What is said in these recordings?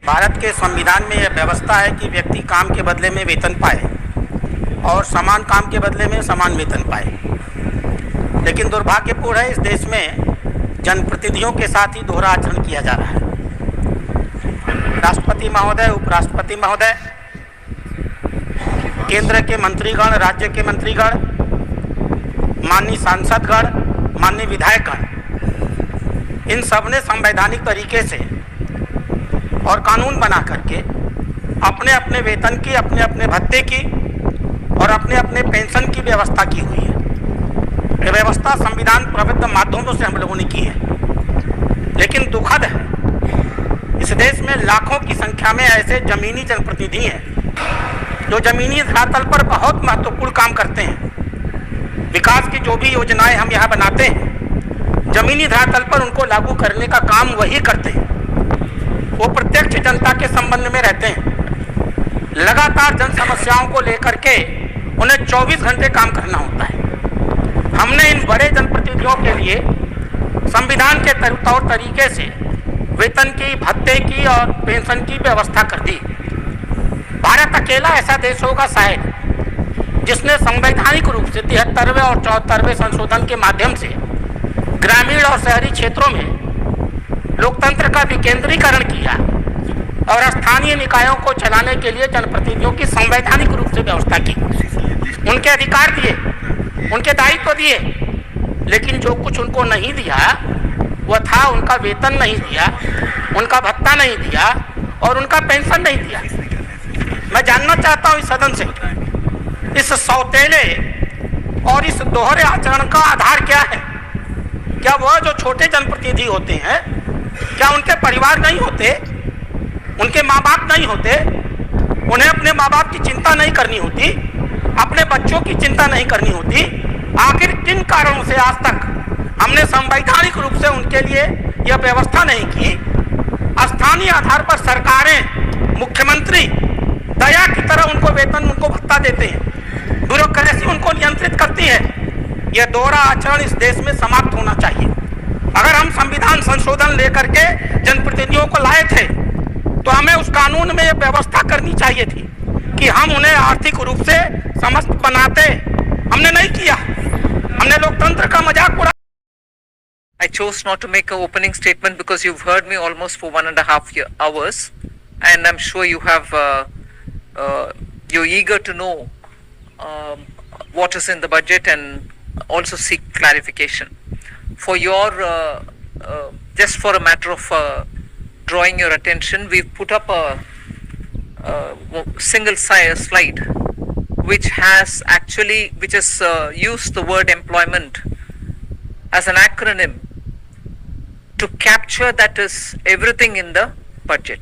भारत के संविधान में यह व्यवस्था है कि व्यक्ति काम के बदले में वेतन पाए और समान काम के बदले में समान वेतन पाए। लेकिन दुर्भाग्यपूर्ण है, इस देश में जनप्रतिनिधियों के साथ ही दोहरा आचरण किया जा रहा है। राष्ट्रपति महोदय, उपराष्ट्रपति महोदय, केंद्र के मंत्रीगण, राज्य के मंत्रीगण, माननीय सांसदगण, माननीय विधायकगण, इन सब ने संवैधानिक तरीके से और कानून बना करके अपने अपने वेतन की, अपने अपने भत्ते की और अपने अपने पेंशन की व्यवस्था की हुई है। ये व्यवस्था संविधान प्रबद्ध माध्यमों से हम लोगों ने की है। लेकिन दुखद है, इस देश में लाखों की संख्या में ऐसे जमीनी जनप्रतिनिधि हैं जो जमीनी धरातल पर बहुत महत्वपूर्ण काम करते हैं। विकास की जो भी योजनाएं हम यहाँ बनाते हैं, जमीनी धरातल पर उनको लागू करने का काम वही करते हैं। वो प्रत्यक्ष जनता के संबंध में रहते हैं। लगातार जन समस्याओं को लेकर के उन्हें 24 घंटे काम करना होता है। हमने इन बड़े जनप्रतिनिधियों के लिए संविधान के तौर तरीके से वेतन की, भत्ते की और पेंशन की व्यवस्था कर दी। भारत अकेला ऐसा देश होगा शायद जिसने संवैधानिक रूप से 73वें और 74वें संशोधन के माध्यम से ग्रामीण और शहरी क्षेत्रों में लोकतंत्र का विकेंद्रीकरण किया और स्थानीय निकायों को चलाने के लिए जनप्रतिनिधियों की संवैधानिक रूप से व्यवस्था की। उनके अधिकार दिए, उनके दायित्व दिए, लेकिन जो कुछ उनको नहीं दिया वह था उनका वेतन नहीं दिया, उनका भत्ता नहीं दिया और उनका पेंशन नहीं दिया। मैं जानना चाहता हूँ इस सदन से, इस सौतेले और इस दोहरे आचरण का आधार क्या है? क्या वह जो छोटे जनप्रतिनिधि होते हैं, क्या उनके परिवार नहीं होते, उनके माँ बाप नहीं होते, उन्हें अपने माँ बाप की चिंता नहीं करनी होती, अपने बच्चों की चिंता नहीं करनी होती? आखिर किन कारणों से आज तक हमने संवैधानिक रूप से उनके लिए यह व्यवस्था नहीं की? स्थानीय आधार पर सरकारें, मुख्यमंत्री दया की तरह उनको वेतन, उनको भत्ता देते हैं, ब्यूरोक्रेसी उनको नियंत्रित करती है। यह दोहरा आचरण इस देश में समाप्त होना चाहिए। अगर हम संविधान संशोधन लेकर के जनप्रतिनिधियों को लाए थे तो हमें उस कानून में यह व्यवस्था करनी चाहिए थी कि हम उन्हें आर्थिक रूप से समस्त बनाते। हमने नहीं किया, हमने लोकतंत्र का मजाक उड़ाया। I chose not to make an opening statement because you've heard me almost for 1.5 hours, and I'm sure you have you're eager to know what is in the budget and also seek clarification. For your just for a matter of drawing your attention, we've put up a single slide which has used the word employment as an acronym to capture that is everything in the budget.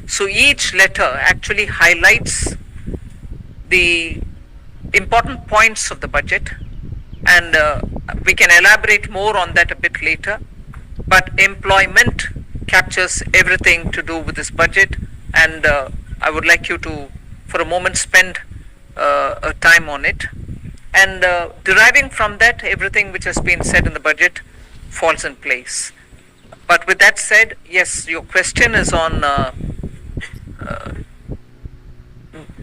So each letter actually highlights the important points of the budget, and we can elaborate more on that a bit later. But employment captures everything to do with this budget, and I would like you to for a moment spend a time on it, and deriving from that, everything which has been said in the budget falls in place. But with that said, yes, your question is on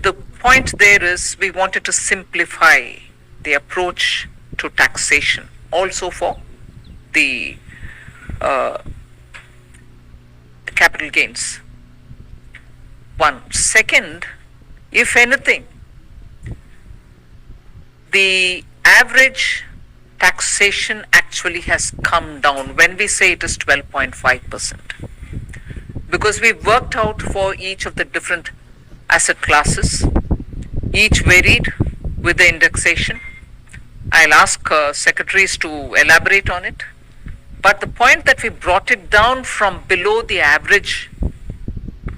the point there is we wanted to simplify the approach to taxation also for the capital gains. One. Second, if anything, the average taxation actually has come down when we say it is 12.5%, because we've worked out for each of the different asset classes, each varied with the indexation. I'll ask secretaries to elaborate on it, but the point that we brought it down from below the average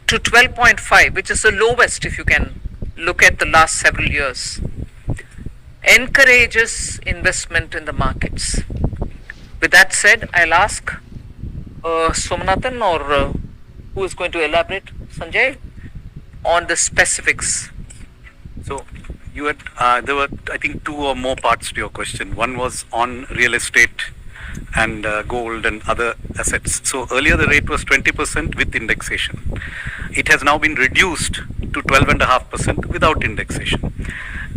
to 12.5, which is the lowest if you can look at the last several years, encourages investment in the markets. With that said, I'll ask Somanathan or who is going to elaborate, Sanjay, on the specifics. So you had there were I think two or more parts to your question. One was on real estate and gold and other assets. So earlier the rate was 20% with indexation. It has now been reduced to 12.5% without indexation.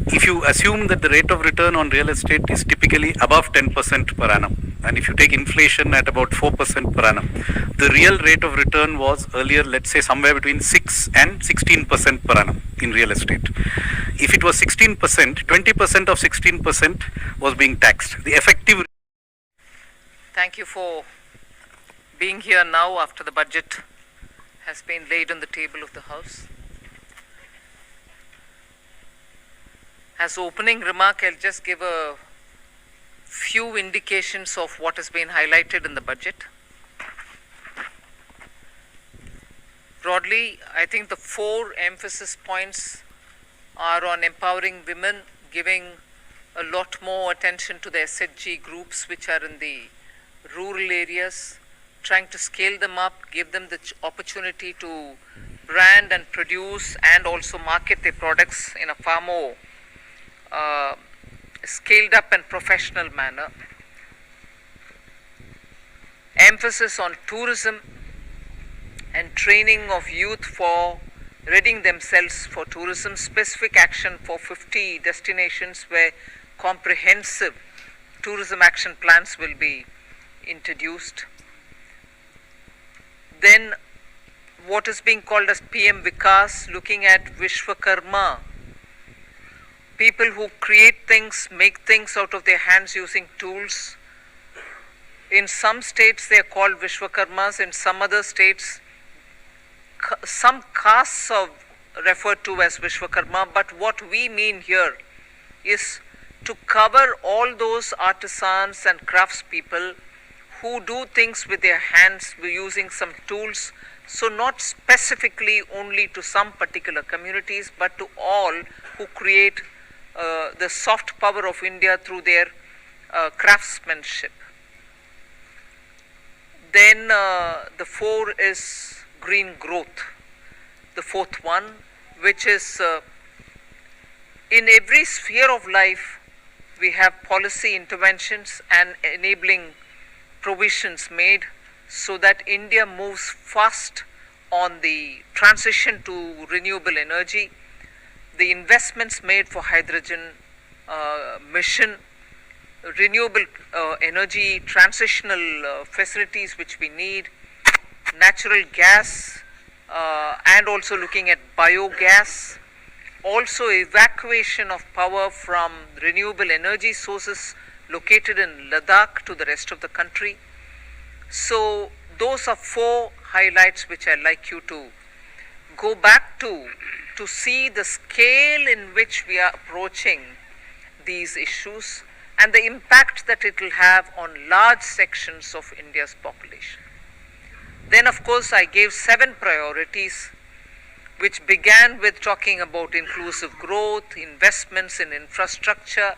If you assume that the rate of return on real estate is typically above 10% per annum, and if you take inflation at about 4% per annum, the real rate of return was earlier, let's say, somewhere between 6 and 16% per annum in real estate. If it was 16%, 20% of 16% was being taxed. The effective. Thank you for being here now after the budget has been laid on the table of the House. As opening remark, I'll just give a few indications of what has been highlighted in the budget. Broadly, I think the 4 emphasis points are on empowering women, giving a lot more attention to the SHG groups which are in the rural areas, trying to scale them up, give them the opportunity to brand and produce and also market their products in a far more scaled up and professional manner. Emphasis on tourism and training of youth for readying themselves for tourism, specific action for 50 destinations where comprehensive tourism action plans will be introduced. Then what is being called as PM Vikas, looking at Vishwakarma, people who create things, make things out of their hands using tools. In some states they are called Vishwakarmas, in some other states some castes are referred to as Vishwakarma, but what we mean here is to cover all those artisans and craftspeople who do things with their hands using some tools, so not specifically only to some particular communities, but to all who create the soft power of India through their craftsmanship. Then the 4 is green growth, the 4th one, which is in every sphere of life we have policy interventions and enabling provisions made so that India moves fast on the transition to renewable energy, the investments made for hydrogen mission, renewable energy transitional facilities which we need, natural gas, and also looking at biogas, also evacuation of power from renewable energy sources located in Ladakh to the rest of the country. So those are 4 highlights which I'd like you to go back to see the scale in which we are approaching these issues and the impact that it will have on large sections of India's population. Then of course I gave 7 priorities which began with talking about inclusive growth, investments in infrastructure,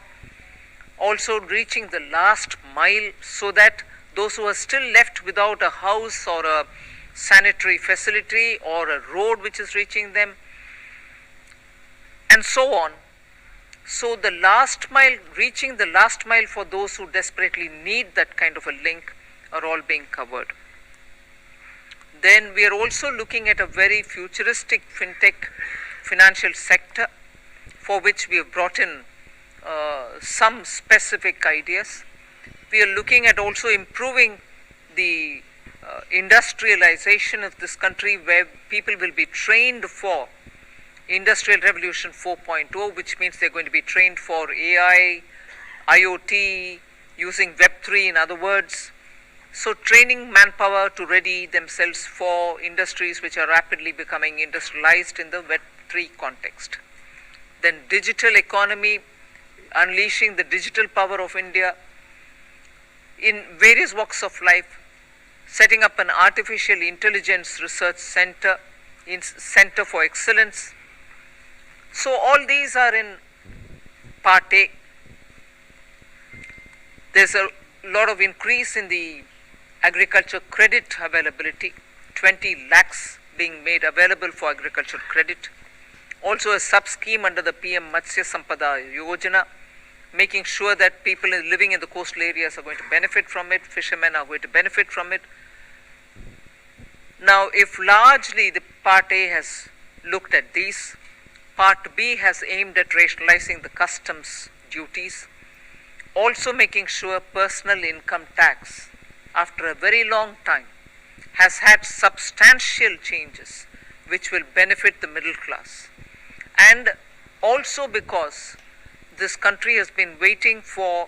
also reaching the last mile so that those who are still left without a house or a sanitary facility or a road which is reaching them, and so on. So the last mile, reaching the last mile for those who desperately need that kind of a link are all being covered. Then we are also looking at a very futuristic fintech financial sector for which we have brought in some specific ideas. We are looking at also improving the industrialization of this country where people will be trained for Industrial Revolution 4.0, which means they're going to be trained for AI, IoT, using Web3 in other words. So training manpower to ready themselves for industries which are rapidly becoming industrialized in the Web3 context. Then digital economy, unleashing the digital power of India in various walks of life, setting up an artificial intelligence research center, Center for Excellence. So all these are in part A. There's a lot of increase in the agriculture credit availability, 20 lakhs being made available for agriculture credit. Also a sub-scheme under the PM Matsya Sampada Yojana, making sure that people living in the coastal areas are going to benefit from it, fishermen are going to benefit from it. Now, if largely the Part A has looked at these, Part B has aimed at rationalizing the customs duties, also making sure personal income tax, after a very long time, has had substantial changes which will benefit the middle class. And also because this country has been waiting for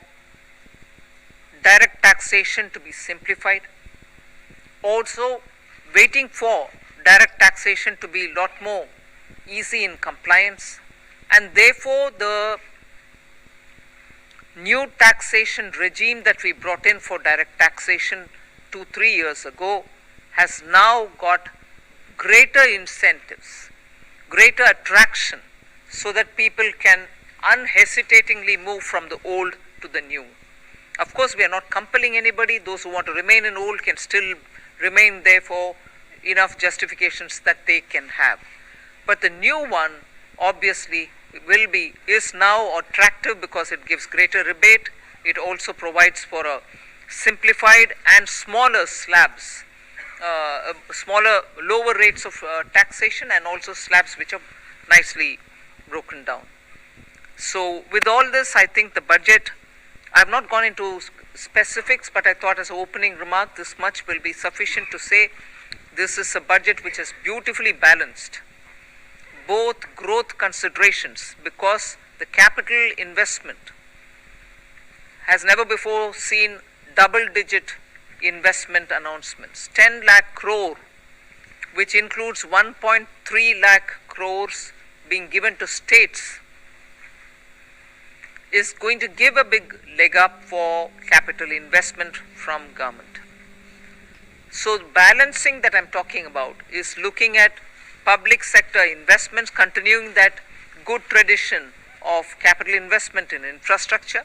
direct taxation to be simplified, also waiting for direct taxation to be a lot more easy in compliance, and therefore the new taxation regime that we brought in for direct taxation 2-3 years ago has now got greater incentives, greater attraction, so that people can unhesitatingly move from the old to the new. Of course, we are not compelling anybody. Those who want to remain in old can still remain there for enough justifications that they can have. But the new one obviously is now attractive because it gives greater rebate. It also provides for a simplified and smaller slabs, lower rates of taxation, and also slabs which are nicely broken down. So with all this, I think the budget, I have not gone into specifics, but I thought as an opening remark, this much will be sufficient to say this is a budget which is beautifully balanced, both growth considerations, because the capital investment has never before seen double-digit investment announcements. 10 lakh crore, which includes 1.3 lakh crores being given to states, is going to give a big leg up for capital investment from government. So the balancing that I'm talking about is looking at public sector investments, continuing that good tradition of capital investment in infrastructure,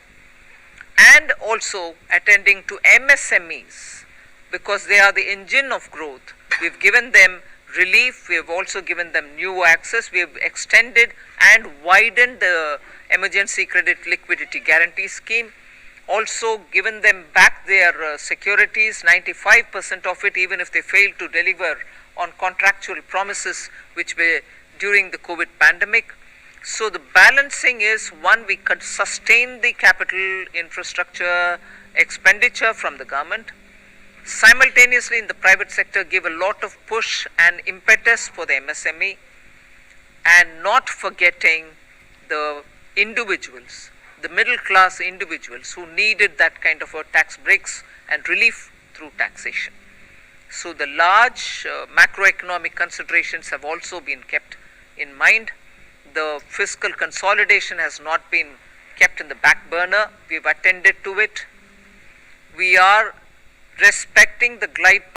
and also attending to MSMEs, because they are the engine of growth. We've given them relief, we have also given them new access, we have extended and widened the emergency credit liquidity guarantee scheme, also given them back their securities, 95% of it, even if they fail to deliver on contractual promises which were during the COVID pandemic. So the balancing is, one, we could sustain the capital infrastructure expenditure from the government, simultaneously in the private sector give a lot of push and impetus for the MSME, and not forgetting the individuals, the middle class individuals who needed that kind of a tax breaks and relief through taxation. So the large macroeconomic considerations have also been kept in mind. The fiscal consolidation has not been kept in the back burner. We've attended to it. We are respecting the glide